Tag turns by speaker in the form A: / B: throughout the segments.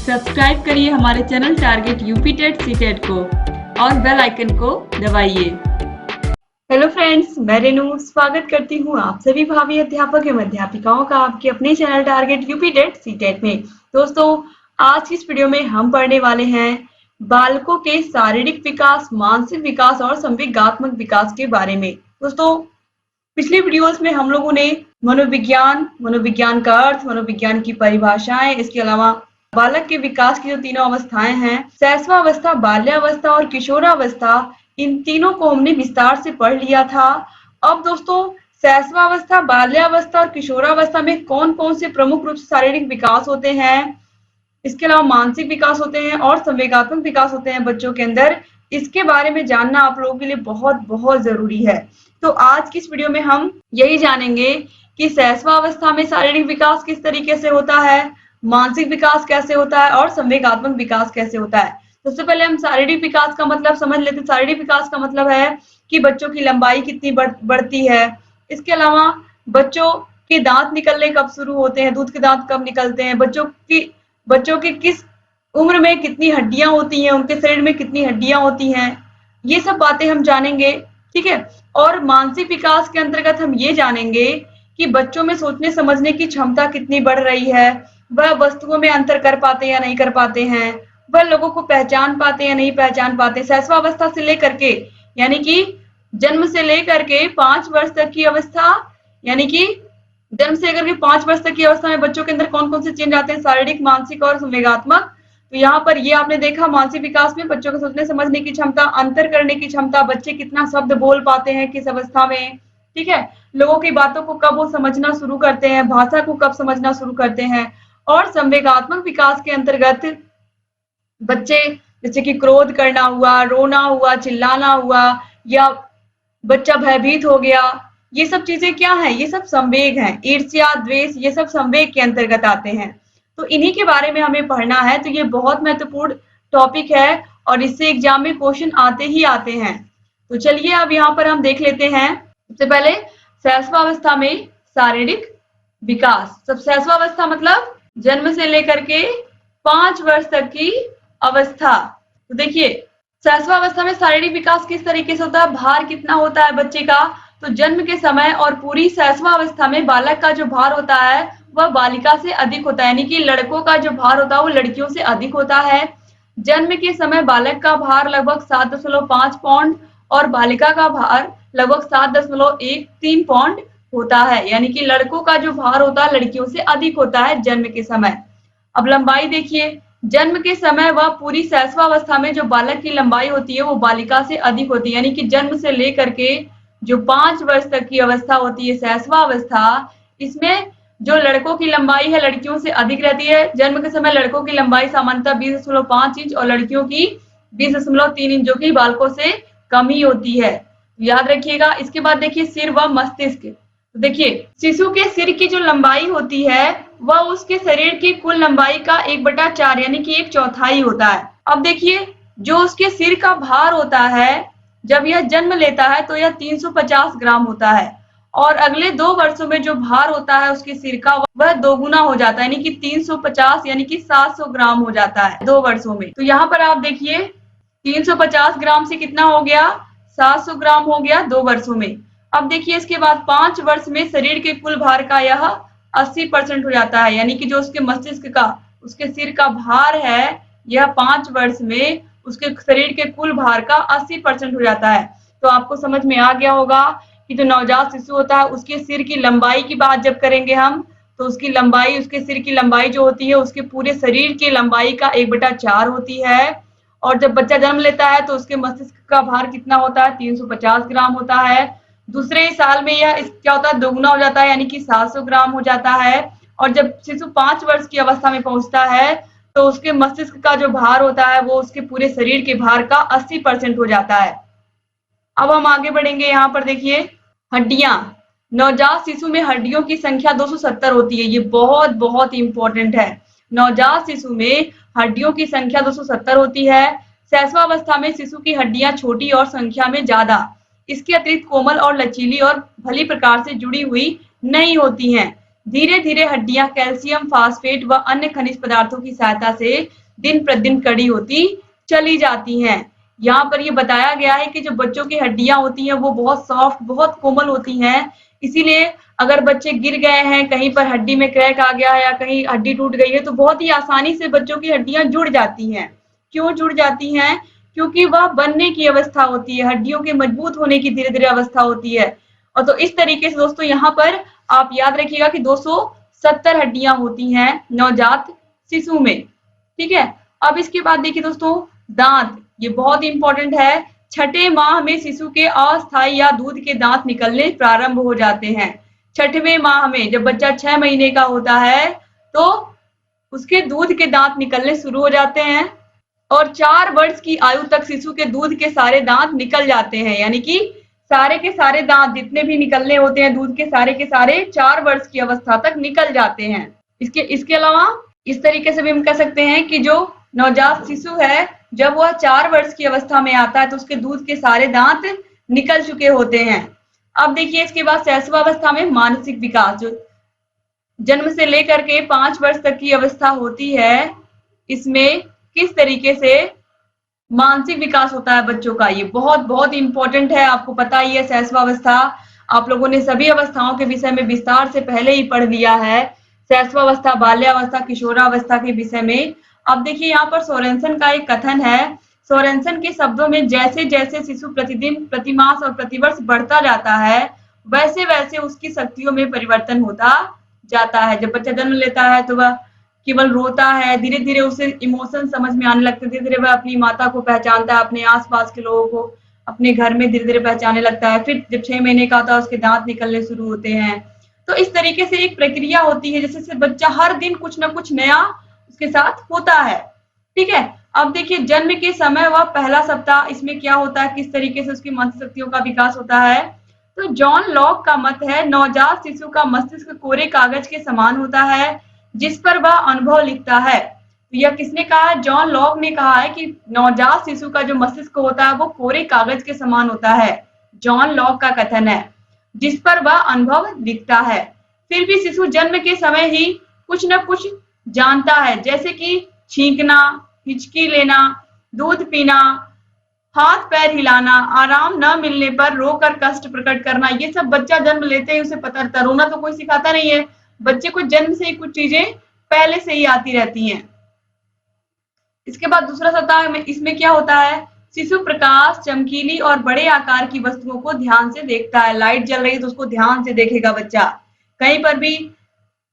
A: Subscribe करिए हमारे channel target UP TET CTET को और बेल आइकन को दबाइए। हेलो फ्रेंड्स, मैं रेनू स्वागत करती हूँ आप सभी भावी अध्यापक एवं अध्यापिकाओं का आपके अपने channel target UP TET CTET में। दोस्तों, आज की इस वीडियो में हम पढ़ने वाले हैं बालकों के शारीरिक विकास, मानसिक विकास और संवेगात्मक विकास के बारे में। दोस्तों, पिछले वीडियोस में हम लोगों ने मनोविज्ञान का अर्थ, मनोविज्ञान की परिभाषाएं, इसके अलावा बालक के विकास की जो तीनों अवस्थाएं हैं, शैशवावस्था, बाल्यावस्था और किशोरावस्था, इन तीनों को हमने विस्तार से पढ़ लिया था। अब दोस्तों, शैशवावस्था, बाल्यावस्था और किशोरावस्था में कौन कौन से प्रमुख रूप से शारीरिक विकास होते हैं, इसके अलावा मानसिक विकास होते हैं और संवेगात्मक विकास होते हैं बच्चों के अंदर, इसके बारे में जानना आप लोगों के लिए बहुत बहुत जरूरी है। तो आज की इस वीडियो में हम यही जानेंगे कि शैशवावस्था में शारीरिक विकास किस तरीके से होता है, मानसिक विकास कैसे होता है और संवेगात्मक विकास कैसे होता है। सबसे पहले हम शारीरिक विकास का मतलब समझ लेते हैं। शारीरिक विकास का मतलब है कि बच्चों की लंबाई कितनी बढ़ती है, इसके अलावा बच्चों के दांत निकलने कब शुरू होते हैं, दूध के दांत कब निकलते हैं, बच्चों की किस उम्र में कितनी हड्डियां होती हैं, उनके शरीर में कितनी हड्डियां होती हैं, ये सब बातें हम जानेंगे। ठीक है। और मानसिक विकास के अंतर्गत हम ये जानेंगे कि बच्चों में सोचने समझने की क्षमता कितनी बढ़ रही है, वह वस्तुओं में अंतर कर पाते हैं या नहीं कर पाते हैं, वह लोगों को पहचान पाते हैं या नहीं पहचान पाते। शैशवावस्था से लेकर के, यानी कि जन्म से लेकर के 5 वर्ष तक की अवस्था, यानी कि जन्म से लेकर के 5 वर्ष तक की अवस्था में बच्चों के अंदर कौन कौन से चेंज आते हैं, शारीरिक, मानसिक और संवेगात्मक। तो यहाँ पर ये आपने देखा, मानसिक विकास में बच्चों को सोचने समझने की क्षमता, अंतर करने की क्षमता, बच्चे कितना शब्द बोल पाते हैं किस अवस्था में, ठीक है, लोगों की बातों को कब वो समझना शुरू करते हैं, भाषा को कब समझना शुरू करते हैं। और संवेगात्मक विकास के अंतर्गत बच्चे जैसे कि क्रोध करना हुआ, रोना हुआ, चिल्लाना हुआ, या बच्चा भयभीत हो गया, ये सब चीजें क्या है, ये सब संवेग हैं। ईर्ष्या, द्वेष, ये सब संवेग के अंतर्गत आते हैं। तो इन्हीं के बारे में हमें पढ़ना है। तो ये बहुत महत्वपूर्ण टॉपिक है और इससे एग्जाम में क्वेश्चन आते ही आते हैं। तो चलिए अब यहाँ पर हम देख लेते हैं। सबसे पहले शैशवावस्था में शारीरिक विकास। सब शैशवावस्था मतलब जन्म से लेकर के 5 वर्ष तक की अवस्था। तो देखिए, शैशवावस्था में शारीरिक विकास किस तरीके से होता है, भार कितना होता है बच्चे का। तो जन्म के समय और पूरी शैशवावस्था में बालक का जो भार होता है वह बालिका से अधिक होता है, यानी कि लड़कों का जो भार होता है वो लड़कियों से अधिक होता है। जन्म के समय बालक का भार लगभग 7.5 पाउंड और बालिका का भार लगभग 7.13 पाउंड होता है, यानी कि लड़कों का जो भार होता है लड़कियों से अधिक होता है जन्म के समय। अब लंबाई देखिए, जन्म के समय वह पूरी शैशवावस्था में जो बालक की लंबाई होती है वो बालिका से अधिक होती है, यानी कि जन्म से लेकर के जो 5 वर्ष तक की अवस्था होती है शैशवावस्था, इसमें जो लड़कों की लंबाई है लड़कियों से अधिक रहती है। जन्म के समय लड़कों की लंबाई सामान्यतः 20.5 इंच और लड़कियों की 20.3 इंच, जो कि बालकों से कम ही होती है, याद रखिएगा। इसके बाद देखिए सिर व मस्तिष्क। तो देखिए, शिशु के सिर की जो लंबाई होती है वह उसके शरीर की कुल लंबाई का 1/4 यानी कि 1/4 होता है। अब देखिए, जो उसके सिर का भार होता है जब यह जन्म लेता है तो यह 350 ग्राम होता है, और अगले 2 वर्षों में जो भार होता है उसके सिर का वह 2 गुना हो जाता है, यानी कि 350 यानी कि 700 ग्राम हो जाता है 2 वर्षों में। तो यहाँ पर आप देखिए 350 ग्राम से कितना हो गया, 700 ग्राम हो गया 2 वर्षों में। अब देखिए इसके बाद 5 वर्ष में शरीर के कुल भार का यह 80% हो जाता है, यानी कि जो उसके मस्तिष्क का, उसके सिर का भार है यह 5 वर्ष में उसके शरीर के कुल भार का 80% हो जाता है। तो आपको समझ में आ गया होगा कि जो नवजात शिशु होता है उसके सिर की लंबाई की बात जब करेंगे हम, तो उसकी लंबाई, उसके सिर की लंबाई जो होती है उसके पूरे शरीर की लंबाई का 1/4 होती है। और जब बच्चा जन्म लेता है तो उसके मस्तिष्क का भार कितना होता है, 350 ग्राम होता है। दूसरे साल में यह क्या होता है, दोगुना हो जाता है, यानी कि 700 ग्राम हो जाता है। और जब शिशु 5 वर्ष की अवस्था में पहुंचता है तो उसके मस्तिष्क का जो भार होता है वो उसके पूरे शरीर के भार का 80% हो जाता है। अब हम आगे बढ़ेंगे। यहाँ पर देखिए हड्डियां। नवजात शिशु में हड्डियों की संख्या 270 होती है, ये बहुत बहुत इंपॉर्टेंट है। नवजात शिशु में हड्डियों की संख्या 270 होती है। शैशवावस्था में शिशु की हड्डियां छोटी और संख्या में ज्यादा, इसके अतिरिक्त कोमल और लचीली और भली प्रकार से जुड़ी हुई नहीं होती हैं। धीरे धीरे हड्डियां कैल्शियम, फास्फेट व अन्य खनिज पदार्थों की सहायता से दिन प्रतिदिन कड़ी होती चली जाती हैं। यहाँ पर ये बताया गया है कि जो बच्चों की हड्डियां होती हैं वो बहुत सॉफ्ट, बहुत कोमल होती हैं। इसीलिए अगर बच्चे गिर गए हैं, कहीं पर हड्डी में क्रैक आ गया है या कहीं हड्डी टूट गई है, तो बहुत ही आसानी से बच्चों की हड्डियां जुड़ जाती हैं। क्यों जुड़ जाती हैं? क्योंकि वह बनने की अवस्था होती है, हड्डियों के मजबूत होने की धीरे धीरे अवस्था होती है। और तो इस तरीके से दोस्तों यहाँ पर आप याद रखिएगा कि 270 हड्डियां होती हैं नवजात शिशु में। ठीक है। अब इसके बाद देखिए दोस्तों, दांत, ये बहुत इंपॉर्टेंट है। छठे माह में शिशु के अस्थायी या दूध के दांत निकलने प्रारंभ हो जाते हैं। छठवें माह में जब बच्चा 6 महीने का होता है तो उसके दूध के दांत निकलने शुरू हो जाते हैं और 4 वर्ष की आयु तक शिशु के दूध के सारे दांत निकल जाते हैं। यानी कि सारे के सारे दांत जितने भी निकलने होते हैं दूध के सारे 4 वर्ष की अवस्था तक निकल जाते हैं। इसके अलावा इस तरीके से भी हम कह सकते हैं कि जो नवजात शिशु है, जब वह 4 वर्ष की अवस्था में आता है तो उसके दूध के सारे दांत निकल चुके होते हैं। अब देखिए इसके बाद शैशवावस्था में मानसिक विकास, जो जन्म से लेकर के 5 वर्ष तक की अवस्था होती है, इसमें किस तरीके से मानसिक विकास होता है बच्चों का, ये बहुत बहुत इंपॉर्टेंट है। आपको पता ही है शैशवावस्था, आप लोगों ने सभी अवस्थाओं के विषय में विस्तार से पहले ही पढ़ लिया है। शैशवावस्था, बाल्यावस्था, किशोरावस्था के विषय में। अब देखिए यहाँ पर सोरेनसन का एक कथन है। सोरेनसन के शब्दों में जैसे जैसे शिशु प्रतिदिन, प्रतिमास और प्रतिवर्ष बढ़ता जाता है, वैसे वैसे उसकी शक्तियों में परिवर्तन होता जाता है। जब बच्चा जन्म लेता है तो वह केवल रोता है, धीरे धीरे उसे इमोशन समझ में आने लगते, धीरे धीरे वह अपनी माता को पहचानता है, अपने आसपास के लोगों को अपने घर में धीरे धीरे पहचानने लगता है। फिर जब 6 महीने का होता है उसके दांत निकलने शुरू होते हैं। तो इस तरीके से एक प्रक्रिया होती है जैसे बच्चा हर दिन कुछ ना कुछ नया उसके साथ होता है। ठीक है। अब देखिए जन्म के समय वह पहला सप्ताह, इसमें क्या होता है, किस तरीके से उसकी मानसिक शक्तियों का विकास होता है। तो जॉन लॉक का मत है, नवजात शिशु का मस्तिष्क कोरे कागज के समान होता है जिस पर वह अनुभव लिखता है। तो यह किसने कहा है? जॉन लॉक ने कहा है कि नवजात शिशु का जो मस्तिष्क होता है वो कोरे कागज के समान होता है। जॉन लॉक का कथन है, जिस पर वह अनुभव लिखता है। फिर भी शिशु जन्म के समय ही कुछ न कुछ जानता है, जैसे कि छींकना, हिचकी लेना, दूध पीना, हाथ पैर हिलाना, आराम न मिलने पर रोकर कष्ट प्रकट करना। ये सब बच्चा जन्म लेते ही उसे पता रहता है। रोना तो कोई सिखाता नहीं है, बच्चे को जन्म से ही कुछ चीजें पहले से ही आती रहती हैं। इसके बाद दूसरा सप्ताह में इसमें क्या होता है, शिशु प्रकाश, चमकीली और बड़े आकार की वस्तुओं को ध्यान से देखता है। लाइट जल रही है तो उसको ध्यान से देखेगा बच्चा। कहीं पर भी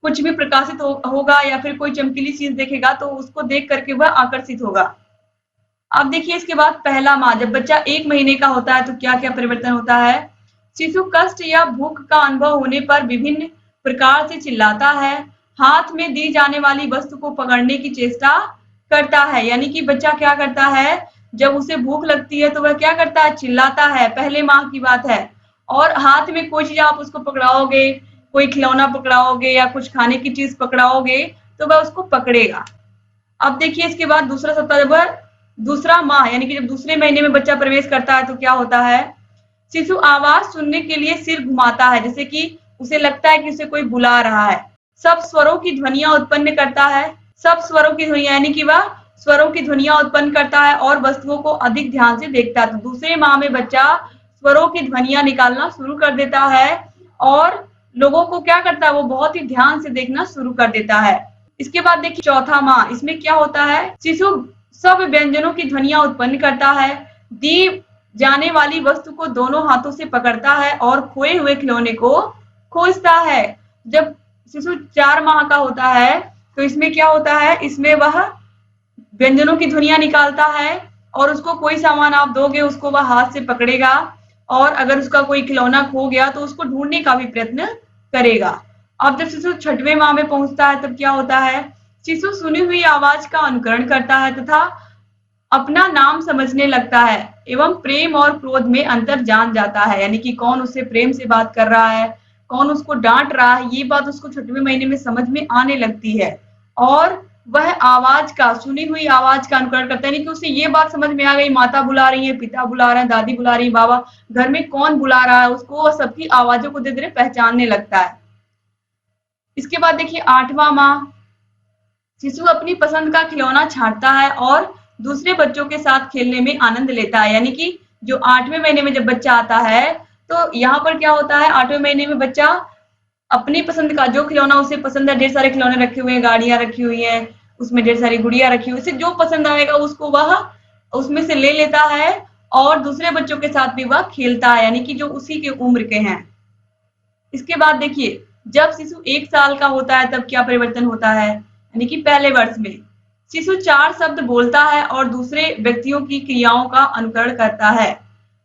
A: कुछ भी प्रकाशित होगा या फिर कोई चमकीली चीज देखेगा तो उसको देख करके वह आकर्षित होगा। अब देखिए इसके बाद पहला माह, जब बच्चा 1 महीने का होता है तो क्या क्या परिवर्तन होता है। शिशु कष्ट या भूख का अनुभव होने पर विभिन्न प्रकार से चिल्लाता है, हाथ में दी जाने वाली वस्तु को पकड़ने की चेष्टा करता है। यानी कि बच्चा क्या करता है, जब उसे भूख लगती है तो वह क्या करता है, चिल्लाता है। पहले माह की बात है। और हाथ में कोई चीज आप उसको पकड़ाओगे, कोई खिलौना पकड़ाओगे या कुछ खाने की चीज पकड़ाओगे तो वह उसको पकड़ेगा। अब देखिए इसके बाद दूसरा सप्ताह, जब दूसरा माह यानी कि जब दूसरे महीने में बच्चा प्रवेश करता है तो क्या होता है, शिशु आवाज सुनने के लिए सिर घुमाता है, जैसे कि उसे लगता है कि उसे कोई बुला रहा है। सब स्वरों की ध्वनियां उत्पन्न करता है, सब स्वरों की ध्वनियां, यानी कि वह स्वरों की ध्वनियां उत्पन्न करता है और वस्तुओं को अधिक ध्यान से देखता है। तो दूसरे माह में बच्चा स्वरों की ध्वनियां निकालना शुरू कर देता है और लोगों को क्या करता है, वो बहुत ही ध्यान से देखना शुरू कर देता है। इसके बाद देखिए चौथा माह, इसमें क्या होता है, शिशु सब व्यंजनों की ध्वनियां उत्पन्न करता है, दी जाने वाली वस्तु को दोनों हाथों से पकड़ता है और खोए हुए खिलौने को खोजता है। जब शिशु 4 माह का होता है तो इसमें क्या होता है, इसमें वह व्यंजनों की ध्वनियां निकालता है और उसको कोई सामान आप दोगे उसको वह हाथ से पकड़ेगा और अगर उसका कोई खिलौना खो गया तो उसको ढूंढने का भी प्रयत्न करेगा। अब जब शिशु 6वें माह में पहुंचता है तब क्या होता है, शिशु सुनी हुई आवाज का अनुकरण करता है तथा अपना नाम समझने लगता है एवं प्रेम और क्रोध में अंतर जान जाता है। यानी कि कौन उससे प्रेम से बात कर रहा है, कौन उसको डांट रहा है, ये बात उसको 6वें महीने में समझ में आने लगती है और वह आवाज का, सुनी हुई आवाज का अनुकरण करता है। यानी कि उसे ये बात समझ में आ गई, माता बुला रही है, पिता बुला रहे हैं, दादी बुला रही है, बाबा घर में कौन बुला रहा है, उसको सबकी आवाजों को धीरे धीरे पहचानने लगता है। इसके बाद देखिए 8वां माह, शिशु अपनी पसंद का खिलौना छांटता है और दूसरे बच्चों के साथ खेलने में आनंद लेता है। यानी कि जो 8वें महीने में जब बच्चा आता है, तो यहाँ पर क्या होता है, 8वें महीने में बच्चा अपनी पसंद का जो खिलौना उसे पसंद है, ढेर सारे खिलौने रखे हुए हैं, गाड़ियां रखी हुई हैं, उसमें ढेर सारी गुड़िया रखी हुई, उसे जो पसंद आएगा उसको वह उसमें से ले लेता है और दूसरे बच्चों के साथ भी वह खेलता है, यानी कि जो उसी के उम्र के हैं। इसके बाद देखिए, जब शिशु 1 साल का होता है तब क्या परिवर्तन होता है, यानी कि पहले वर्ष में शिशु 4 शब्द बोलता है और दूसरे व्यक्तियों की क्रियाओं का अनुकरण करता है।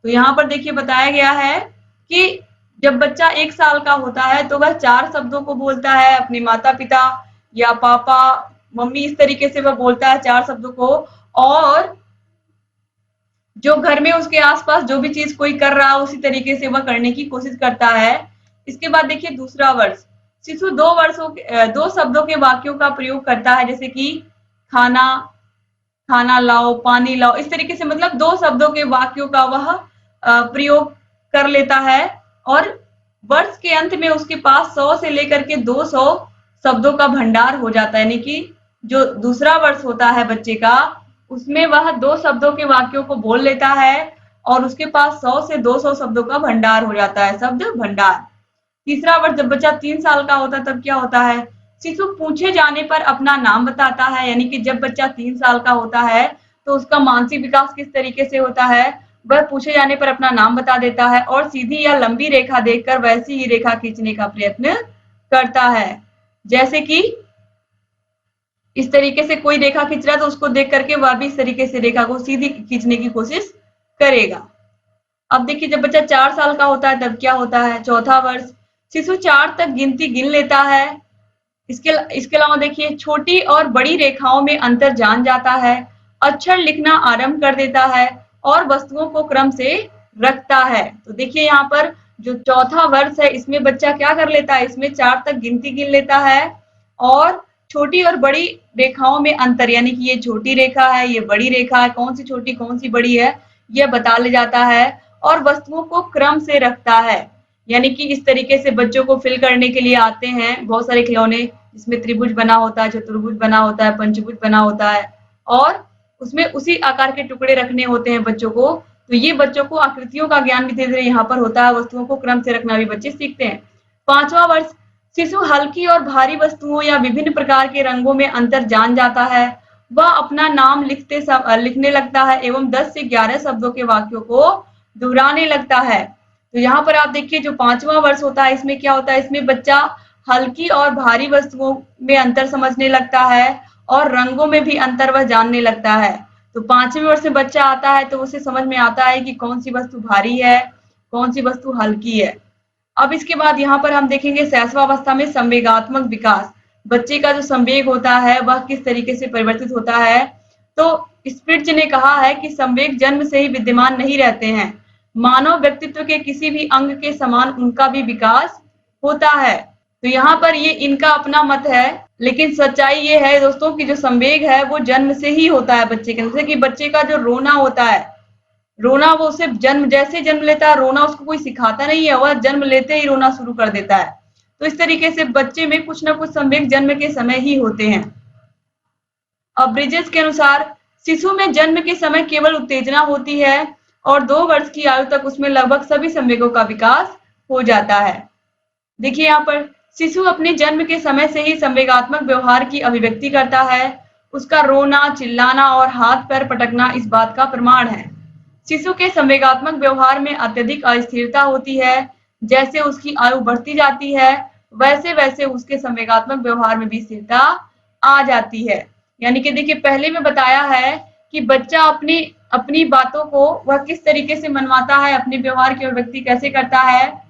A: तो यहाँ पर देखिए बताया गया है कि जब बच्चा 1 साल का होता है तो वह 4 शब्दों को बोलता है, अपने माता-पिता या पापा, मम्मी, इस तरीके से वह बोलता है 4 शब्दों को, और जो घर में उसके आसपास जो भी चीज कोई कर रहा है उसी तरीके से वह करने की कोशिश करता है। इसके बाद देखिए दूसरा वर्ष, शिशु 2 शब्दों के वाक्यों का प्रयोग करता है, जैसे कि खाना, खाना लाओ, पानी लाओ, इस तरीके से मतलब 2 शब्दों के वाक्यों का वह प्रयोग कर लेता है। और वर्ष के अंत में उसके पास 100 से लेकर के 200 शब्दों का भंडार हो जाता है, यानी कि जो दूसरा वर्ष होता है बच्चे का, उसमें वह 2 शब्दों के वाक्यों को बोल लेता है और उसके पास 100 से 200 शब्दों का भंडार हो जाता है, शब्द भंडार। तीसरा वर्ष, जब बच्चा 3 साल का होता है तब क्या होता है, शिशु पूछे जाने पर अपना नाम बताता है, यानी कि जब बच्चा 3 साल का होता है तो उसका मानसिक विकास किस तरीके से होता है, वह पूछे जाने पर अपना नाम बता देता है और सीधी या लंबी रेखा देखकर वैसी ही रेखा खींचने का प्रयत्न करता है। जैसे कि इस तरीके से कोई रेखा खींच रहा है तो उसको देख करके वह भी इस तरीके से रेखा को सीधी खींचने की कोशिश करेगा। अब देखिए, जब बच्चा 4 साल का होता है तब क्या होता है, चौथा वर्ष, शिशु 4 तक गिनती गिन लेता है। इसके इसके अलावा देखिए, छोटी और बड़ी रेखाओं में अंतर जान जाता है, अक्षर लिखना आरंभ कर देता है और वस्तुओं को क्रम से रखता है। तो देखिए यहाँ पर जो चौथा वर्ष है इसमें बच्चा क्या कर लेता है, इसमें 4 तक गिनती गिन लेता है और छोटी और बड़ी रेखाओं में अंतर, यानी कि ये छोटी रेखा है, ये बड़ी रेखा है, कौन सी छोटी कौन सी बड़ी है यह बता ले जाता है और वस्तुओं को क्रम से रखता है। यानी कि इस तरीके से बच्चों को फिल करने के लिए आते हैं बहुत सारे खिलौने, जिसमें त्रिभुज बना होता है, चतुर्भुज बना होता है, पंचभुज बना होता है और उसमें उसी आकार के टुकड़े रखने होते हैं बच्चों को। तो ये बच्चों को आकृतियों का ज्ञान भी धीरे धीरे यहाँ पर होता है, वस्तुओं को क्रम से रखना भी बच्चे सीखते हैं। 5वां वर्ष, शिशु हल्की और भारी वस्तुओं या विभिन्न प्रकार के रंगों में अंतर जान जाता है। वह अपना नाम लिखने लगता है एवं 10 से 11 शब्दों के वाक्यों को दोहराने लगता है। तो यहाँ पर आप देखिए, जो 5वां वर्ष होता है इसमें क्या होता है, इसमें बच्चा हल्की और भारी वस्तुओं में अंतर समझने लगता है और रंगों में भी अंतर वह जानने लगता है। तो 5वें वर्ष में बच्चा आता है तो उसे समझ में आता है कि कौन सी वस्तु भारी है, कौन सी वस्तु हल्की है। अब इसके बाद यहाँ पर हम देखेंगे 6वां अवस्था में संवेगात्मक विकास, बच्चे का जो संवेग होता है वह किस तरीके से परिवर्तित होता है। तो स्पिट्ज ने कहा है कि संवेग जन्म से ही विद्यमान नहीं रहते हैं, मानव व्यक्तित्व के किसी भी अंग के समान उनका भी विकास होता है। तो यहाँ पर ये इनका अपना मत है, लेकिन सच्चाई ये है दोस्तों कि जो संवेग है वो जन्म से ही होता है बच्चे के, जैसे कि बच्चे का जो रोना होता है, रोना वो उसे जैसे जन्म लेता है रोना उसको कोई सिखाता नहीं है, वह जन्म लेते ही रोना शुरू कर देता है। तो इस तरीके से बच्चे में कुछ ना कुछ संवेग जन्म के समय ही होते हैं। अब ब्रिजेस के अनुसार शिशु में जन्म के समय केवल उत्तेजना होती है और 2 वर्ष की आयु तक उसमें लगभग सभी संवेगों का विकास हो जाता है। देखिए यहाँ पर शिशु अपने जन्म के समय से ही संवेगात्मक व्यवहार की अभिव्यक्ति करता है। उसका रोना, चिल्लाना और हाथ पैर पटकना इस बात का प्रमाण है। शिशु के संवेगात्मक व्यवहार में अत्यधिक अस्थिरता होती है। जैसे उसकी आयु बढ़ती जाती है वैसे वैसे उसके संवेगात्मक व्यवहार में भी स्थिरता आ जाती है। यानी कि देखिए, पहले में बताया है कि बच्चा अपनी अपनी बातों को वह किस तरीके से मनवाता है, अपने व्यवहार की अभिव्यक्ति कैसे करता है,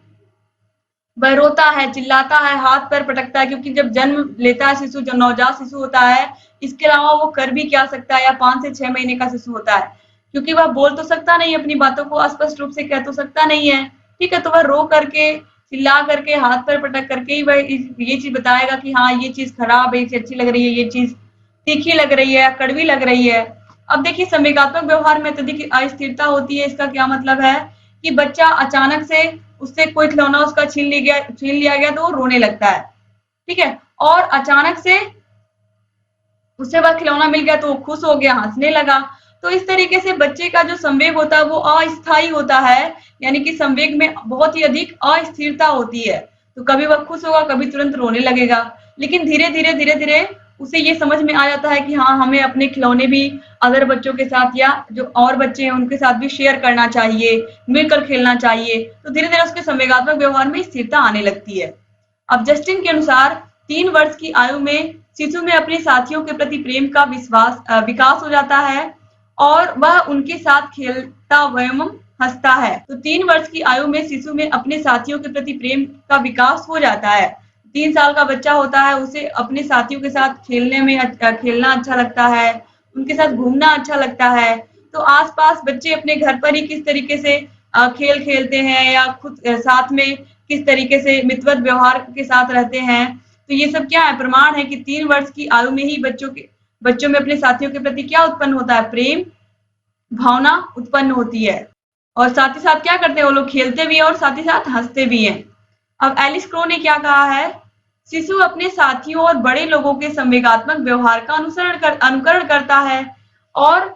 A: वह रोता है, चिल्लाता है, हाथ पैर पटकता है, क्योंकि जब जन्म लेता है शिशु, जो नवजात शिशु होता है, इसके अलावा वो कर भी क्या सकता है, या 5 से 6 महीने का शिशु होता है, क्योंकि वह बोल तो सकता नहीं, अपनी बातों को स्पष्ट रूप से कह तो सकता नहीं है, ठीक है। तो वह रो करके, चिल्ला करके, हाथ पैर पटक करके ही वह ये चीज बताएगा कि हाँ ये चीज खराब है, ये चीज अच्छी लग रही है, ये चीज तीखी लग रही है, कड़वी लग रही है। अब देखिए, संवेगात्मक व्यवहार में अत्यधिक अस्थिरता होती है। इसका क्या मतलब है कि बच्चा अचानक से उससे कोई खिलौना उसका छीन लिया गया तो वो रोने लगता है, ठीक है, और अचानक से उसे वह खिलौना मिल गया तो वो खुश हो गया, हंसने लगा। तो इस तरीके से बच्चे का जो संवेग होता है वो अस्थायी होता है, यानी कि संवेग में बहुत ही अधिक अस्थिरता होती है। तो कभी वह खुश होगा, कभी तुरंत रोने लगेगा, लेकिन धीरे-धीरे उसे ये समझ में आ जाता है कि हाँ, हमें अपने खिलौने भी अदर बच्चों के साथ या जो और बच्चे हैं उनके साथ भी शेयर करना चाहिए, मिलकर खेलना चाहिए। तो धीरे-धीरे उसके संवेगात्मक व्यवहार में स्थिरता आने लगती है। अब जस्टिन के अनुसार 3 वर्ष की आयु में शिशु में अपने साथियों के प्रति प्रेम का विकास हो जाता है और वह उनके साथ खेलता एवं हंसता है। तो 3 वर्ष की आयु में शिशु में अपने साथियों के प्रति प्रेम का विकास हो जाता है। 3 साल का बच्चा होता है, उसे अपने साथियों के साथ खेलने में खेलना अच्छा लगता है, उनके साथ घूमना अच्छा लगता है। तो आस-पास बच्चे अपने घर पर ही किस तरीके से खेल खेलते हैं या खुद साथ में किस तरीके से मितव्यत व्यवहार के साथ रहते हैं। तो ये सब क्या है, प्रमाण है कि 3 वर्ष की आयु में ही बच्चों में अपने साथियों के प्रति क्या उत्पन्न होता है, प्रेम भावना उत्पन्न होती है। और साथ ही साथ क्या करते हैं, वो लोग खेलते भी हैं और साथ ही साथ हंसते भी हैं। अब एलिस क्रो ने क्या कहा है, शिशु अपने साथियों और बड़े लोगों के संवेगात्मक व्यवहार का अनुकरण करता है और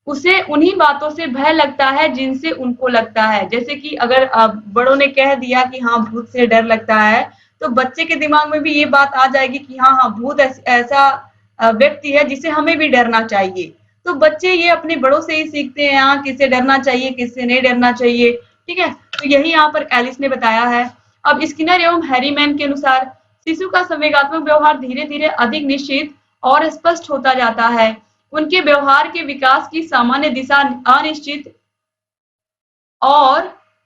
A: उसे उन्हीं बातों से भय लगता है जिनसे उनको लगता है। जैसे कि अगर बड़ों ने कह दिया कि हाँ, भूत से डर लगता है, तो बच्चे के दिमाग में भी ये बात आ जाएगी कि हाँ हाँ, भूत ऐसा व्यक्ति है जिसे हमें भी डरना चाहिए। तो बच्चे ये अपने बड़ों से ही सीखते हैं, हाँ, किससे डरना चाहिए, किससे नहीं डरना चाहिए। ठीक है, तो यही यहाँ पर एलिस ने बताया है। अब स्किनर एवं हैरीमैन के अनुसार शिशु का संवेगात्मक व्यवहार धीरे धीरे अधिक निश्चित और स्पष्ट होता जाता है। उनके व्यवहार के विकास की सामान्य दिशा अनिश्चित और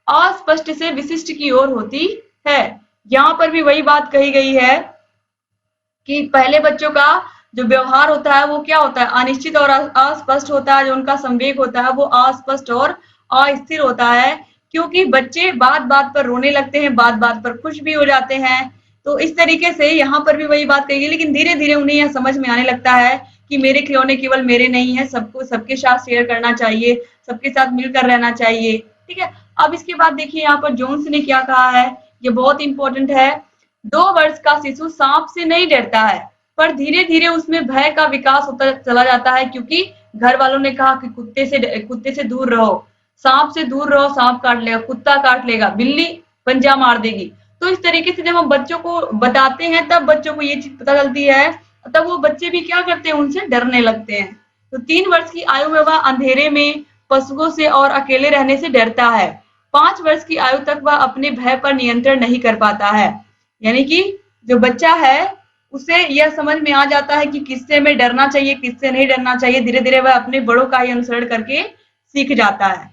A: अस्पष्ट से विशिष्ट की ओर होती है। यहाँ पर भी वही बात कही गई है कि पहले बच्चों का जो व्यवहार होता है वो क्या होता है, अनिश्चित और अस्पष्ट होता है। जो उनका संवेग होता है वो अस्पष्ट और अस्थिर होता है, क्योंकि बच्चे बात बात पर रोने लगते हैं, बात बात पर खुश भी हो जाते हैं। तो इस तरीके से यहाँ पर भी वही बात कही गई, लेकिन धीरे धीरे उन्हें यह समझ में आने लगता है कि मेरे खिलौने केवल मेरे नहीं है, सबको सबके साथ शेयर करना चाहिए, सबके साथ मिलकर रहना चाहिए। ठीक है, अब इसके बाद देखिए यहाँ पर जोन्स ने क्या कहा है, ये बहुत इंपॉर्टेंट है। 2 वर्ष का शिशु सांप से नहीं डरता है, पर धीरे धीरे उसमें भय का विकास होता चला जाता है, क्योंकि घर वालों ने कहा कि कुत्ते से दूर रहो, सांप से दूर रहो, सांप काट लेगा, कुत्ता काट लेगा, बिल्ली पंजा मार देगी। तो इस तरीके से जब हम बच्चों को बताते हैं तब बच्चों को ये चीज पता चलती है, तब वो बच्चे भी क्या करते हैं, उनसे डरने लगते हैं। तो 3 वर्ष की आयु में वह अंधेरे में, पशुओं से और अकेले रहने से डरता है। 5 वर्ष की आयु तक वह अपने भय पर नियंत्रण नहीं कर पाता है। यानी कि जो बच्चा है उसे यह समझ में आ जाता है कि किससे हमें डरना चाहिए, किससे नहीं डरना चाहिए। धीरे धीरे वह अपने बड़ों का ही अनुसरण करके सीख जाता है।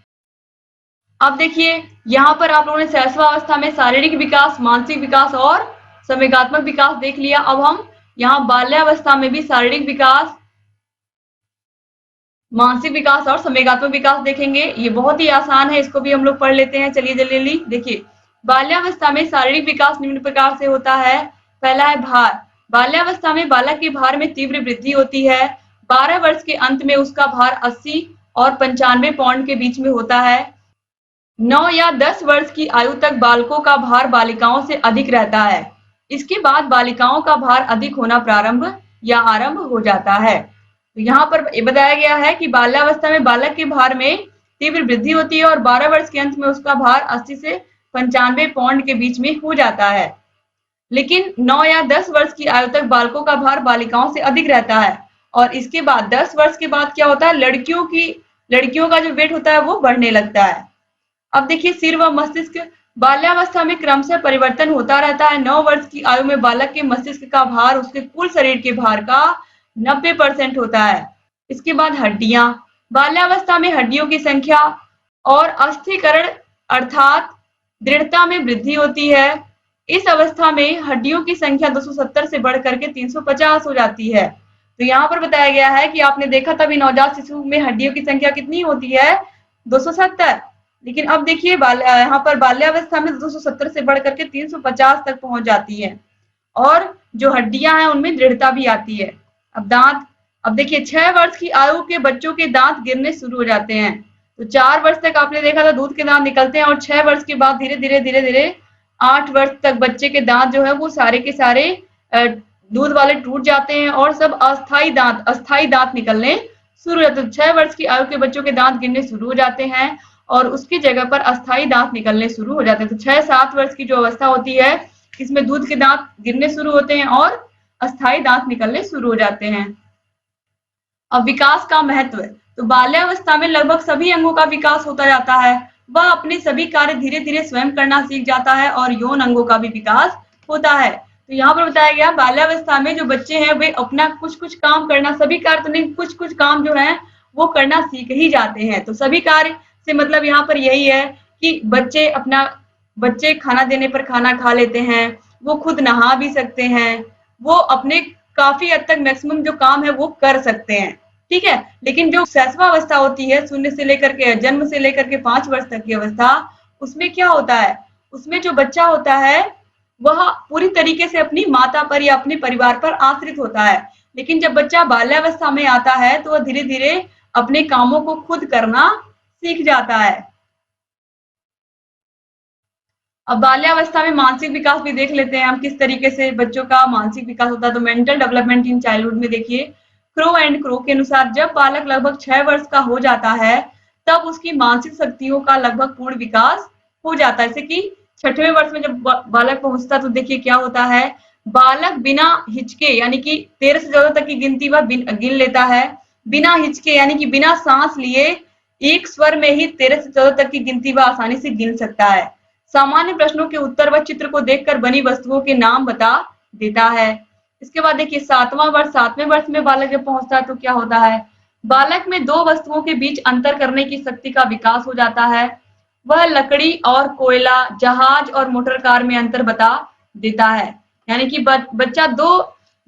A: अब देखिए यहाँ पर आप लोगों ने शैशवावस्था में शारीरिक विकास, मानसिक विकास और संवेगात्मक विकास देख लिया। अब हम यहाँ बाल्यावस्था में भी शारीरिक विकास, मानसिक विकास और संवेगात्मक विकास देखेंगे। ये बहुत ही आसान है, इसको भी हम लोग पढ़ लेते हैं। चलिए जल्दी देखिए, बाल्यावस्था में शारीरिक विकास निम्न प्रकार से होता है। पहला है भार। बाल्यावस्था में बालक के भार में तीव्र वृद्धि होती है। 12 वर्ष के अंत में उसका भार 80 और 95 पाउंड के बीच में होता है। 9 या 10 वर्ष की आयु तक बालकों का भार बालिकाओं से अधिक रहता है। इसके बाद बालिकाओं का भार अधिक होना प्रारंभ या आरंभ हो जाता है। तो यहाँ पर बताया गया है कि बाल्यावस्था में बालक के भार में तीव्र वृद्धि होती है और 12 वर्ष के अंत में उसका भार 80 से 95 पाउंड के बीच में हो जाता है। लेकिन 9 या 10 वर्ष की आयु तक बालकों का भार बालिकाओं से अधिक रहता है और इसके बाद 10 वर्ष के बाद क्या होता है, लड़कियों का जो वेट होता है वो बढ़ने लगता है। अब देखिए सिर व मस्तिष्क। बाल्यावस्था में क्रमशः परिवर्तन होता रहता है। 9 वर्ष की आयु में बालक के मस्तिष्क का भार उसके कुल शरीर के भार का 90% होता है। इसके बाद हड्डियां। बाल्यावस्था में हड्डियों की संख्या और अस्थिकरण अर्थात दृढ़ता में वृद्धि होती है। इस अवस्था में हड्डियों की संख्या 270 से बढ़कर के 350 हो जाती है। तो यहाँ पर बताया गया है कि आपने देखा तभी नवजात शिशु में हड्डियों की संख्या कितनी होती है, 270। लेकिन अब देखिए यहाँ पर बाल्यावस्था में 270 से बढ़कर के 350 तक पहुंच जाती है और जो हड्डियां हैं उनमें दृढ़ता भी आती है। अब दांत। अब देखिए 6 वर्ष की आयु के बच्चों के दांत गिरने शुरू हो जाते हैं। तो 4 वर्ष तक आपने देखा था दूध के दांत निकलते हैं और 6 वर्ष के बाद धीरे धीरे 8 वर्ष तक बच्चे के दांत जो है वो सारे के सारे दूध वाले टूट जाते हैं और सब अस्थाई दांत निकलने शुरू हो जाते हैं। 6 वर्ष की आयु के बच्चों के दांत गिरने शुरू हो जाते हैं और उसकी जगह पर अस्थाई दांत निकलने शुरू हो जाते हैं। तो 6-7 वर्ष की जो अवस्था होती है, इसमें दूध के दांत गिरने शुरू होते हैं और अस्थाई दांत निकलने शुरू हो जाते हैं। अब विकास का महत्व, तो बाल्यावस्था में लगभग सभी अंगों का विकास होता जाता है। वह अपने सभी कार्य धीरे धीरे स्वयं करना सीख जाता है और यौन अंगों का भी विकास होता है। तो यहाँ पर बताया गया बाल्यावस्था में जो बच्चे हैं वे अपना कुछ कुछ काम करना, सभी कार्य तो नहीं, कुछ कुछ काम जो है वो करना सीख ही जाते हैं। तो सभी कार्य से मतलब यहाँ पर यही है कि बच्चे खाना देने पर खाना खा लेते हैं, वो खुद नहा भी सकते हैं, वो अपने काफी हद तक मैक्सिमम जो काम है वो कर सकते हैं, ठीक है। लेकिन जो शैशवावस्था होती है, शून्य से लेकर के जन्म से लेकर के 5 वर्ष तक की अवस्था, उसमें क्या होता है, उसमें जो बच्चा होता है वह पूरी तरीके से अपनी माता पर या अपने परिवार पर आश्रित होता है। लेकिन जब बच्चा बाल्यावस्था में आता है तो वह धीरे धीरे अपने कामों को खुद करना सीख जाता है। अब बाल्यावस्था में मानसिक विकास भी देख लेते हैं हम, किस तरीके से बच्चों का मानसिक विकास होता है। तो मेंटल डेवलपमेंट इन चाइल्डहुड में देखिए, क्रो एंड क्रो के अनुसार जब बालक लगभग 6 वर्ष का हो जाता है तब उसकी मानसिक शक्तियों का लगभग पूर्ण विकास हो जाता है। जैसे कि 6वें वर्ष में जब बालक पहुंचता है तो देखिए क्या होता है, बालक बिना हिचके यानी कि 13 से 14 तक की गिनती वह गिन लेता है। बिना हिचके यानी कि बिना सांस लिए एक स्वर में ही 13 से 14 तक की गिनती वह आसानी से गिन सकता है। सामान्य प्रश्नों के उत्तर व चित्र को देखकर बनी वस्तुओं के नाम बता देता है। इसके बाद देखिए 7वें वर्ष में बालक जब पहुंचता है तो क्या होता है, बालक में दो वस्तुओं के बीच अंतर करने की शक्ति का विकास हो जाता है। वह लकड़ी और कोयला, जहाज और मोटर कार में अंतर बता देता है। यानी कि बच्चा दो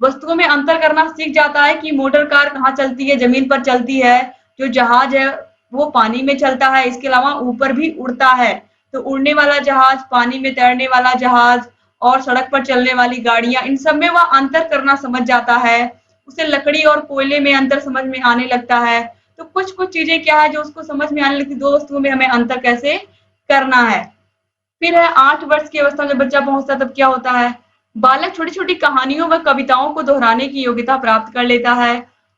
A: वस्तुओं में अंतर करना सीख जाता है कि मोटर कार कहाँ चलती है, जमीन पर चलती है, जो जहाज है वो पानी में चलता है, इसके अलावा ऊपर भी उड़ता है। तो उड़ने वाला जहाज, पानी में तैरने वाला जहाज और सड़क पर चलने वाली गाड़ियां, इन सब में वह अंतर करना समझ जाता है। उसे लकड़ी और कोयले में अंतर समझ में आने लगता है। तो कुछ कुछ चीजें क्या है जो उसको समझ में आने लगती, दो वस्तुओं में हमें अंतर कैसे करना है। फिर है 8 वर्ष की अवस्था में जब बच्चा पहुंचता है तब क्या होता है, बालक छोटी छोटी कहानियों व कविताओं को दोहराने की योग्यता प्राप्त कर लेता है।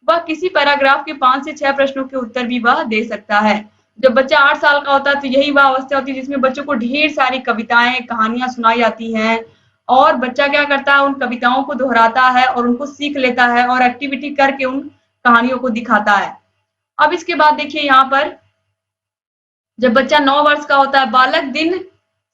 A: वह किसी पैराग्राफ के 5 से 6 प्रश्नों के उत्तर भी वह दे सकता है। जब बच्चा 8 साल का होता है तो यही वह अवस्था होती है जिसमें बच्चों को ढेर सारी कविताएं, कहानियां सुनाई जाती हैं और बच्चा क्या करता है, उन कविताओं को दोहराता है और उनको सीख लेता है और एक्टिविटी करके उन कहानियों को दिखाता है। अब इसके बाद देखिए यहाँ पर जब बच्चा 9 वर्ष का होता है, बालक दिन,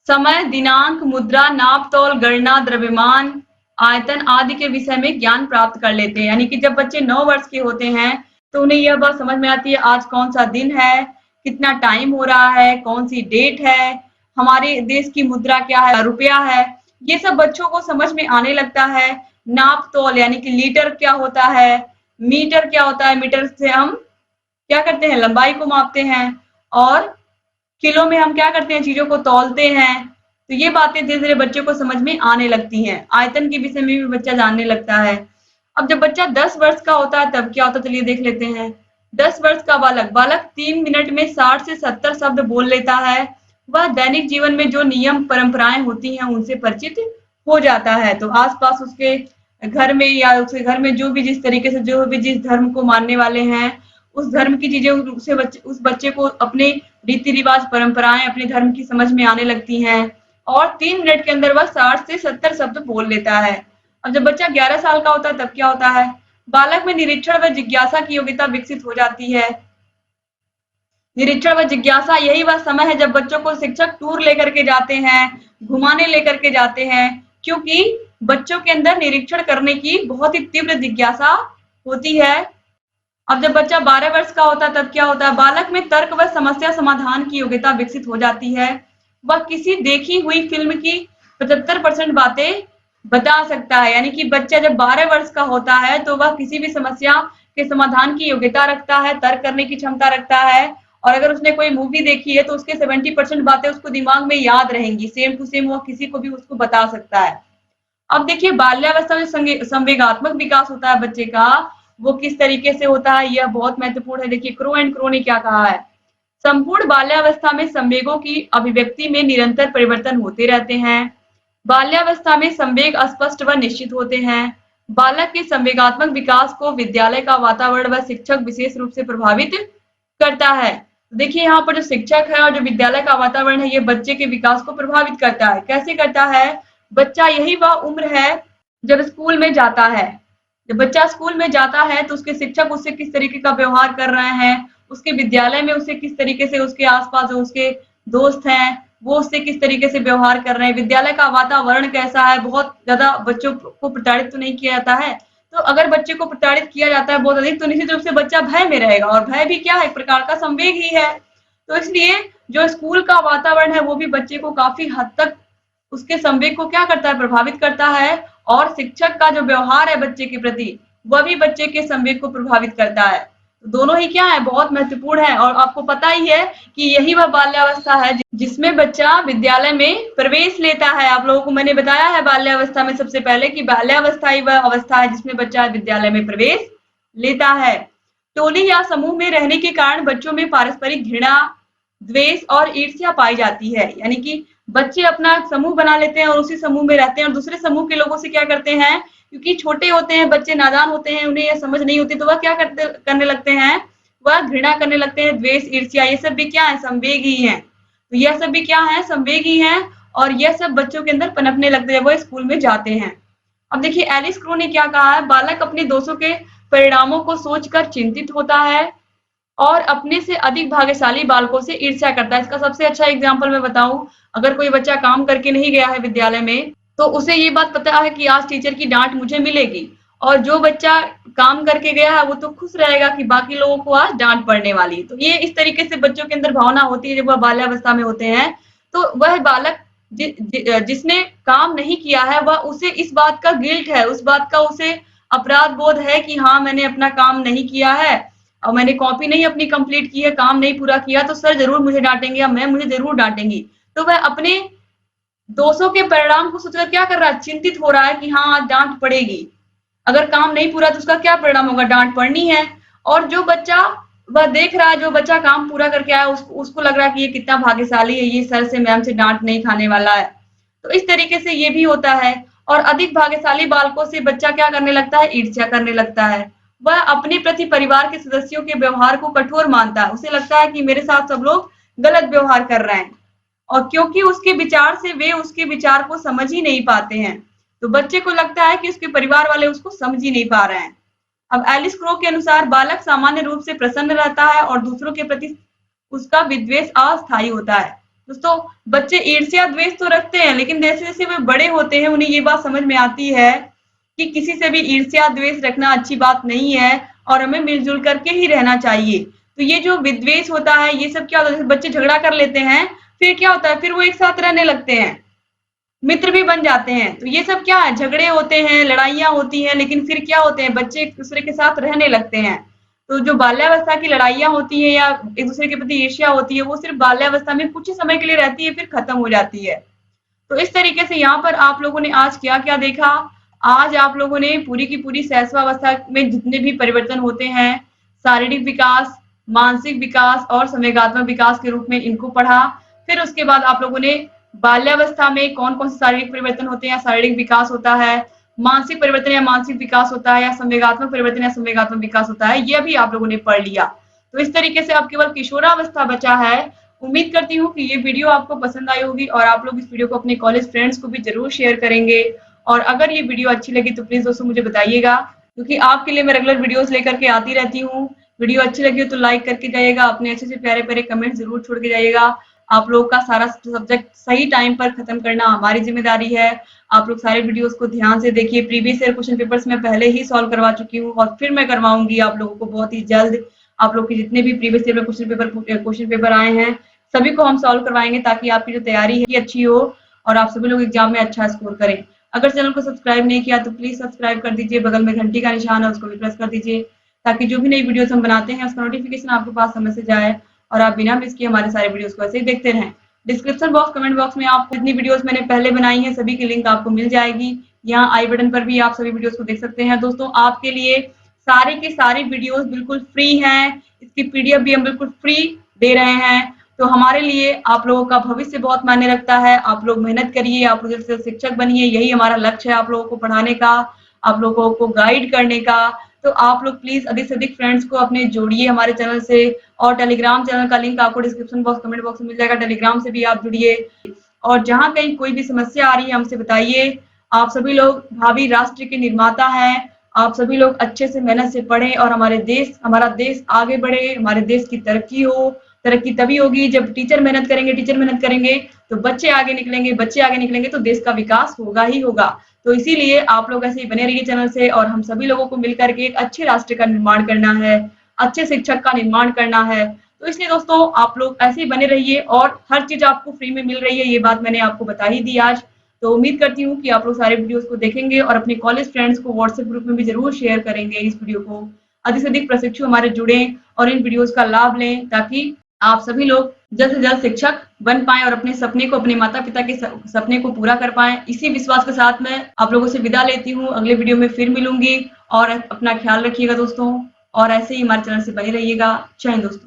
A: समय, दिनांक, मुद्रा, नाप तौल, गणना, द्रव्यमान, आयतन आदि के विषय में ज्ञान प्राप्त कर लेते हैं। यानी कि जब बच्चे 9 वर्ष के होते हैं तो उन्हें यह बात समझ में आती है आज कौन सा दिन है, कितना टाइम हो रहा है, कौन सी डेट है, हमारे देश की मुद्रा क्या है, रुपया है, ये सब बच्चों को समझ में आने लगता है। नाप तौल यानी कि लीटर क्या होता है, मीटर क्या होता है, मीटर से हम क्या करते हैं, लंबाई को मापते हैं और किलो में हम क्या करते हैं, चीजों को तौलते हैं। तो ये बातें धीरे धीरे बच्चों को समझ में आने लगती हैं। आयतन के विषय में भी बच्चा जानने लगता है। अब जब बच्चा 10 वर्ष का होता है तब क्या होता है, चलिए देख लेते हैं। 10 वर्ष का बालक 3 मिनट में 60 से 70 शब्द बोल लेता है। वह दैनिक जीवन में जो नियम परंपराएं होती हैं उनसे परिचित हो जाता है। तो आसपास उसके घर में या उसके घर में जो भी जिस तरीके से जो भी जिस धर्म को मानने वाले हैं उस धर्म की चीजें उस बच्चे को अपने रीति रिवाज, परंपराएं अपने धर्म की समझ में आने लगती हैं और 3 मिनट के अंदर वह 60 से 70 शब्द बोल लेता है। अब जब बच्चा 11 साल का होता है तब क्या होता है, बालक में निरीक्षण व जिज्ञासा की योग्यता विकसित हो जाती है। निरीक्षण व जिज्ञासा यही वह समय है जब बच्चों को शिक्षक टूर लेकर के जाते हैं, घुमाने लेकर के जाते हैं, क्योंकि बच्चों के अंदर निरीक्षण करने की बहुत ही तीव्र जिज्ञासा होती है। अब जब बच्चा 12 वर्ष का होता है तब क्या होता है, बालक में तर्क व समस्या समाधान की योग्यता विकसित हो जाती है। वह किसी देखी हुई फिल्म की 75% बातें बता सकता है। यानी कि बच्चा जब 12 वर्ष का होता है तो वह किसी भी समस्या के समाधान की योग्यता रखता है, तर्क करने की क्षमता रखता है और अगर उसने कोई मूवी देखी है तो उसके 70% बातें उसको दिमाग में याद रहेंगी, सेम टू सेम वो किसी को भी उसको बता सकता है। अब देखिए बाल्यावस्था में संवेगात्मक विकास होता है बच्चे का, वो किस तरीके से होता है यह बहुत महत्वपूर्ण है। देखिए क्रो एंड क्रो ने क्या कहा है, संपूर्ण बाल्यावस्था में संवेगों की अभिव्यक्ति में निरंतर परिवर्तन होते रहते हैं। बाल्यावस्था में संवेग अस्पष्ट व निश्चित होते हैं। बालक के संवेगात्मक विकास को विद्यालय का वातावरण व शिक्षक विशेष रूप से प्रभावित करता है। देखिए यहाँ पर जो शिक्षक है और जो विद्यालय का वातावरण है, ये बच्चे के विकास को प्रभावित करता है। कैसे करता है? बच्चा यही वह उम्र है जब स्कूल में जाता है। जब बच्चा स्कूल में जाता है तो उसके शिक्षक उससे किस तरीके का व्यवहार कर रहे हैं, उसके विद्यालय में उसे किस तरीके से, उसके आसपास जो उसके दोस्त हैं वो उससे किस तरीके से व्यवहार कर रहे हैं, विद्यालय का वातावरण कैसा है। बहुत ज्यादा बच्चों को प्रताड़ित तो नहीं किया जाता है, तो अगर बच्चे को प्रताड़ित किया जाता है बहुत अधिक, तो निश्चित रूप से बच्चा भय में रहेगा, और भय भी क्या है? एक प्रकार का संवेग ही है। तो इसलिए जो स्कूल का वातावरण है वो भी बच्चे को काफी हद तक उसके संवेग को क्या करता है? प्रभावित करता है। और शिक्षक का जो व्यवहार है बच्चे के प्रति, वह भी बच्चे के संवेग को प्रभावित करता है। तो दोनों ही क्या है? बहुत महत्वपूर्ण है। और आपको पता ही है कि यही वह बाल्यावस्था है जिसमें बच्चा विद्यालय में प्रवेश लेता है। आप लोगों को मैंने बताया है बाल्यावस्था में सबसे पहले कि बाल्यावस्था ही वह अवस्था है जिसमें बच्चा विद्यालय में प्रवेश लेता है। टोली या समूह में रहने के कारण बच्चों में पारस्परिक घृणा, द्वेष और ईर्ष्या पाई जाती है। यानी कि बच्चे अपना समूह बना लेते हैं और उसी समूह में रहते हैं, और दूसरे समूह के लोगों से क्या करते हैं? क्योंकि छोटे होते हैं बच्चे, नादान होते हैं, उन्हें यह समझ नहीं होती, तो वह क्या करने लगते हैं? वह घृणा करने लगते हैं। द्वेष, ईर्ष्या, ये सब भी क्या है? संवेग ही है। तो यह सब भी क्या है? संवेग ही है। और यह सब बच्चों के अंदर पनपने लगते हैं, वो स्कूल में जाते हैं। अब देखिए एलिस क्रो ने क्या कहा है? बालक अपने दोषों के परिणामों को सोचकर चिंतित होता है और अपने से अधिक भाग्यशाली बालकों से ईर्ष्या करता है। इसका सबसे अच्छा एग्जाम्पल मैं बताऊं, अगर कोई बच्चा काम करके नहीं गया है विद्यालय में, तो उसे ये बात पता है कि आज टीचर की डांट मुझे मिलेगी, और जो बच्चा काम करके गया है वो तो खुश रहेगा कि बाकी लोगों को आज डांट पड़ने वाली। तो ये इस तरीके से बच्चों के अंदर भावना होती है जब वह बाल्यावस्था में होते हैं। तो वह बालक जिसने काम नहीं किया है, वह उसे इस बात का गिल्ट है, उस बात का उसे अपराध बोध है कि हाँ मैंने अपना काम नहीं किया है और मैंने कॉपी नहीं अपनी कंप्लीट की है, काम नहीं पूरा किया, तो सर जरूर मुझे डांटेंगे या मैम मुझे जरूर डांटेंगी। तो वह अपने दोषों के परिणाम को सोचकर क्या कर रहा है? चिंतित हो रहा है कि हाँ आज डांट पड़ेगी। अगर काम नहीं पूरा तो उसका क्या परिणाम होगा? डांट पड़नी है। और जो बच्चा वह देख रहा है, जो बच्चा काम पूरा करके आया, उसको लग रहा है कि ये कितना भाग्यशाली है, ये सर से मैम से डांट नहीं खाने वाला है। तो इस तरीके से ये भी होता है। और अधिक भाग्यशाली बालकों से बच्चा क्या करने लगता है? ईर्ष्या करने लगता है। वह अपने प्रति परिवार के सदस्यों के व्यवहार को कठोर मानता है। उसे लगता है कि मेरे साथ सब लोग गलत व्यवहार कर रहे हैं, और क्योंकि उसके विचार से वे उसके विचार को समझ ही नहीं पाते हैं, तो बच्चे को लगता है कि उसके परिवार वाले उसको समझ ही नहीं पा रहे हैं। अब एलिस क्रो के अनुसार बालक सामान्य रूप से प्रसन्न रहता है और दूसरों के प्रति उसका विद्वेष अस्थायी होता है। दोस्तों बच्चे ईर्ष्या द्वेष तो रखते हैं, लेकिन जैसे जैसे वे बड़े होते हैं उन्हें ये बात समझ में आती है कि किसी से भी ईर्ष्या द्वेष रखना अच्छी बात नहीं है और हमें मिलजुल करके ही रहना चाहिए। तो ये जो विद्वेष होता है, ये सब क्या होता है? बच्चे झगड़ा कर लेते हैं, फिर क्या होता है? फिर वो एक साथ रहने लगते हैं, मित्र भी बन जाते हैं। तो ये सब क्या है? झगड़े होते हैं, लड़ाइयाँ होती हैं, लेकिन फिर क्या होते हैं? बच्चे एक दूसरे के साथ रहने लगते हैं। तो जो बाल्यावस्था की लड़ाइयाँ होती हैं या एक दूसरे के प्रति ईर्ष्या होती है, वो सिर्फ बाल्यावस्था में कुछ ही समय के लिए रहती है, फिर खत्म हो जाती है। तो इस तरीके से यहाँ पर आप लोगों ने आज क्या क्या देखा? आज आप लोगों ने पूरी की पूरी शैशवावस्था में जितने भी परिवर्तन होते हैं, शारीरिक विकास, मानसिक विकास और संवेगात्मक विकास के रूप में इनको पढ़ा। फिर उसके बाद आप लोगों ने बाल्यावस्था में कौन कौन से शारीरिक परिवर्तन होते हैं, शारीरिक विकास होता है, मानसिक परिवर्तन या मानसिक विकास होता है, या संवेगात्मक परिवर्तन या संवेगात्मक विकास होता है, यह भी आप लोगों ने पढ़ लिया। तो इस तरीके से अब केवल किशोरावस्था बचा है। उम्मीद करती हूँ कि ये वीडियो आपको पसंद आई होगी और आप लोग इस वीडियो को अपने कॉलेज फ्रेंड्स को भी जरूर शेयर करेंगे। और अगर ये वीडियो अच्छी लगी तो प्लीज दोस्तों मुझे बताइएगा, क्योंकि आपके लिए मैं रेगुलर वीडियोस लेकर के आती रहती हूँ। वीडियो अच्छी लगी हो तो लाइक करके जाइएगा, अपने अच्छे से प्यारे प्यारे कमेंट जरूर छोड़ के जाइएगा। आप लोग का सारा सब्जेक्ट सही टाइम पर खत्म करना हमारी जिम्मेदारी है। आप लोग सारे वीडियोस को ध्यान से देखिए। प्रीवियस ईयर क्वेश्चन पेपर्स मैं पहले ही सॉल्व करवा चुकी हूँ और फिर मैं करवाऊंगी आप लोगों को बहुत ही जल्द। आप लोग के जितने भी प्रीवियस ईयर में क्वेश्चन पेपर आए हैं सभी को हम सॉल्व करवाएंगे, ताकि आपकी जो तैयारी है अच्छी हो और आप सभी लोग एग्जाम में अच्छा स्कोर करें। अगर चैनल को सब्सक्राइब नहीं किया तो प्लीज सब्सक्राइब कर दीजिए, बगल में घंटी का निशान है उसको भी प्रेस कर दीजिए, ताकि जो भी नई वीडियोस हम बनाते हैं उसका नोटिफिकेशन आपके पास समय से जाए और आप बिना मिस किए हमारे सारे वीडियोस को ऐसे ही देखते रहें। डिस्क्रिप्शन बॉक्स, कमेंट बॉक्स में आप जितनी वीडियोस मैंने पहले बनाई हैं सभी की लिंक आपको मिल जाएगी। यहाँ आई बटन पर भी आप सभी वीडियोस को देख सकते हैं। दोस्तों आपके लिए सारी की सारी वीडियोस बिल्कुल फ्री हैं। इसकी पीडीएफ भी हम बिल्कुल फ्री दे रहे हैं। तो हमारे लिए आप लोगों का भविष्य बहुत मायने रखता है। आप लोग मेहनत करिए, आप लोग जैसे शिक्षक बनिए, यही हमारा लक्ष्य है आप लोगों को पढ़ाने का, आप लोगों को गाइड करने का। तो आप लोग प्लीज अधिक से अधिक फ्रेंड्स को अपने जोड़िए हमारे चैनल से, और टेलीग्राम चैनल का लिंक आपको डिस्क्रिप्शन बॉक्स, कमेंट बॉक्स में मिल जाएगा। टेलीग्राम से भी आप जुड़िए, और जहाँ कहीं कोई भी समस्या आ रही है हमसे बताइए। आप सभी लोग भावी राष्ट्र के निर्माता हैं। आप सभी लोग अच्छे से मेहनत से पढ़ें और हमारा देश आगे बढ़े, हमारे देश की तरक्की हो। तरक्की तभी होगी जब टीचर मेहनत करेंगे तो बच्चे आगे निकलेंगे, बच्चे आगे निकलेंगे तो देश का विकास होगा ही होगा। तो इसीलिए आप लोग ऐसे ही बने रहिए चैनल से, और हम सभी लोगों को मिलकर के एक अच्छे राष्ट्र का निर्माण करना है, अच्छे शिक्षक का निर्माण करना है। तो इसलिए दोस्तों आप लोग ऐसे ही बने रहिए, और हर चीज आपको फ्री में मिल रही है, ये बात मैंने आपको बता ही दी आज। तो उम्मीद करती हूँ कि आप लोग सारे वीडियोस को देखेंगे और अपने कॉलेज फ्रेंड्स को व्हाट्सएप ग्रुप में भी जरूर शेयर करेंगे इस वीडियो को। अधिक से अधिक प्रशिक्षु हमारे जुड़े और इन वीडियोस का लाभ लें, ताकि आप सभी लोग जल्द से जल्द शिक्षक बन पाएं और अपने सपने को, अपने माता पिता के सपने को पूरा कर पाएं। इसी विश्वास के साथ मैं आप लोगों से विदा लेती हूँ। अगले वीडियो में फिर मिलूंगी, और अपना ख्याल रखिएगा दोस्तों, और ऐसे ही हमारे चैनल से बने रहिएगा। जय हिंद दोस्तों।